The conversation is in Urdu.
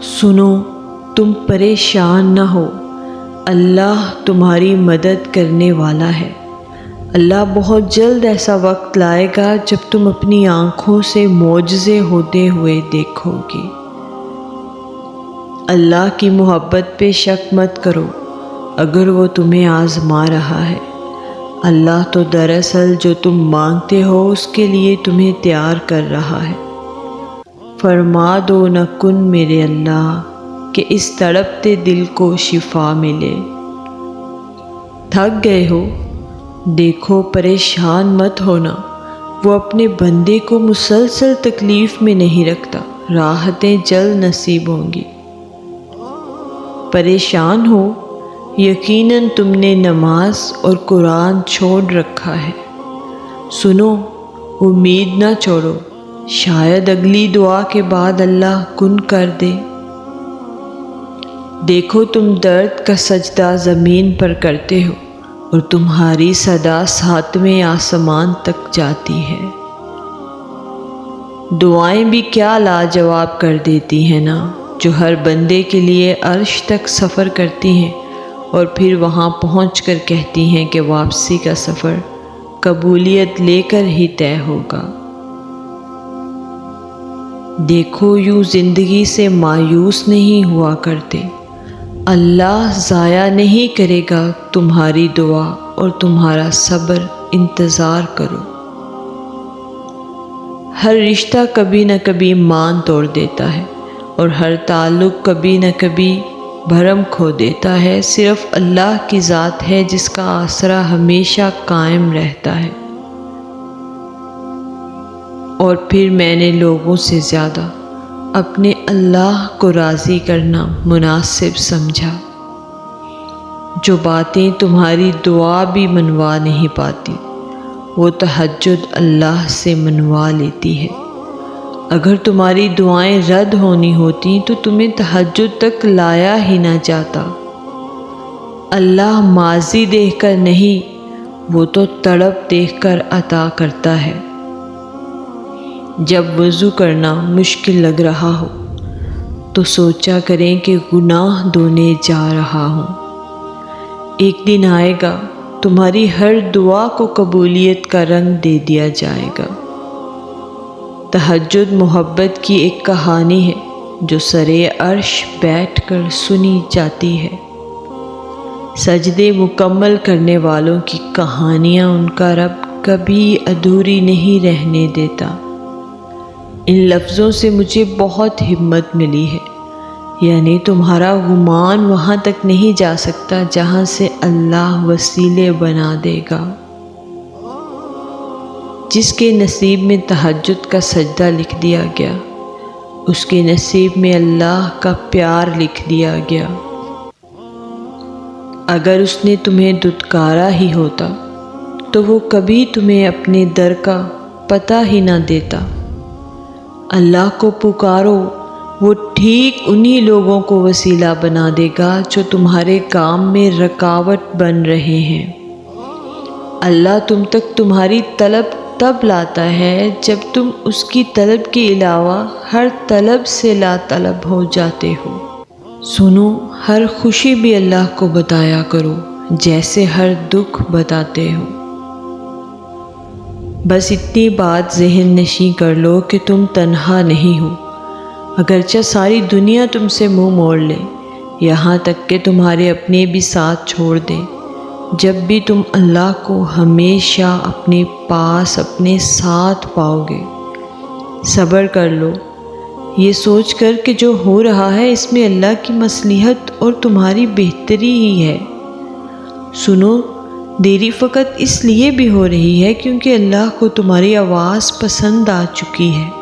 سنو، تم پریشان نہ ہو، اللہ تمہاری مدد کرنے والا ہے۔ اللہ بہت جلد ایسا وقت لائے گا جب تم اپنی آنکھوں سے معجزے ہوتے ہوئے دیکھو گے۔ اللہ کی محبت پہ شک مت کرو اگر وہ تمہیں آزما رہا ہے۔ اللہ تو دراصل جو تم مانگتے ہو اس کے لیے تمہیں تیار کر رہا ہے۔ فرما دو نہ کن میرے اللہ کہ اس تڑپتے دل کو شفا ملے۔ تھک گئے ہو؟ دیکھو پریشان مت ہونا، وہ اپنے بندے کو مسلسل تکلیف میں نہیں رکھتا، راحتیں جلد نصیب ہوں گی۔ پریشان ہو؟ یقیناً تم نے نماز اور قرآن چھوڑ رکھا ہے۔ سنو، امید نہ چھوڑو، شاید اگلی دعا کے بعد اللہ کن کر دے۔ دیکھو تم درد کا سجدہ زمین پر کرتے ہو اور تمہاری صدا ساتویں آسمان تک جاتی ہے۔ دعائیں بھی کیا لاجواب کر دیتی ہیں نا، جو ہر بندے کے لیے عرش تک سفر کرتی ہیں اور پھر وہاں پہنچ کر کہتی ہیں کہ واپسی کا سفر قبولیت لے کر ہی طے ہوگا۔ دیکھو یوں زندگی سے مایوس نہیں ہوا کرتے، اللہ ضائع نہیں کرے گا تمہاری دعا اور تمہارا صبر، انتظار کرو۔ ہر رشتہ کبھی نہ کبھی مان توڑ دیتا ہے اور ہر تعلق کبھی نہ کبھی بھرم کھو دیتا ہے، صرف اللہ کی ذات ہے جس کا آسرا ہمیشہ قائم رہتا ہے۔ اور پھر میں نے لوگوں سے زیادہ اپنے اللہ کو راضی کرنا مناسب سمجھا۔ جو باتیں تمہاری دعا بھی منوا نہیں پاتی، وہ تہجد اللہ سے منوا لیتی ہے۔ اگر تمہاری دعائیں رد ہونی ہوتی تو تمہیں تہجد تک لایا ہی نہ جاتا۔ اللہ ماضی دیکھ کر نہیں، وہ تو تڑپ دیکھ کر عطا کرتا ہے۔ جب وضو کرنا مشکل لگ رہا ہو تو سوچا کریں کہ گناہ دھونے جا رہا ہوں۔ ایک دن آئے گا تمہاری ہر دعا کو قبولیت کا رنگ دے دیا جائے گا۔ تہجد محبت کی ایک کہانی ہے جو سرے عرش بیٹھ کر سنی جاتی ہے۔ سجدے مکمل کرنے والوں کی کہانیاں ان کا رب کبھی ادھوری نہیں رہنے دیتا۔ ان لفظوں سے مجھے بہت ہمت ملی ہے، یعنی تمہارا گمان وہاں تک نہیں جا سکتا جہاں سے اللہ وسیلے بنا دے گا۔ جس کے نصیب میں تہجد کا سجدہ لکھ دیا گیا، اس کے نصیب میں اللہ کا پیار لکھ دیا گیا۔ اگر اس نے تمہیں دھتکارا ہی ہوتا تو وہ کبھی تمہیں اپنے در کا پتہ ہی نہ دیتا۔ اللہ کو پکارو، وہ ٹھیک انہی لوگوں کو وسیلہ بنا دے گا جو تمہارے کام میں رکاوٹ بن رہے ہیں۔ اللہ تم تک تمہاری طلب تب لاتا ہے جب تم اس کی طلب کے علاوہ ہر طلب سے لا طلب ہو جاتے ہو۔ سنو، ہر خوشی بھی اللہ کو بتایا کرو جیسے ہر دکھ بتاتے ہو۔ بس اتنی بات ذہن نشیں کر لو کہ تم تنہا نہیں ہو، اگرچہ ساری دنیا تم سے منہ موڑ لے، یہاں تک کہ تمہارے اپنے بھی ساتھ چھوڑ دیں۔ جب بھی تم اللہ کو ہمیشہ اپنے پاس اپنے ساتھ پاؤ گے۔ صبر کر لو، یہ سوچ کر کہ جو ہو رہا ہے اس میں اللہ کی مصلحت اور تمہاری بہتری ہی ہے۔ سنو، دیری فقط اس لیے بھی ہو رہی ہے کیونکہ اللہ کو تمہاری آواز پسند آ چکی ہے۔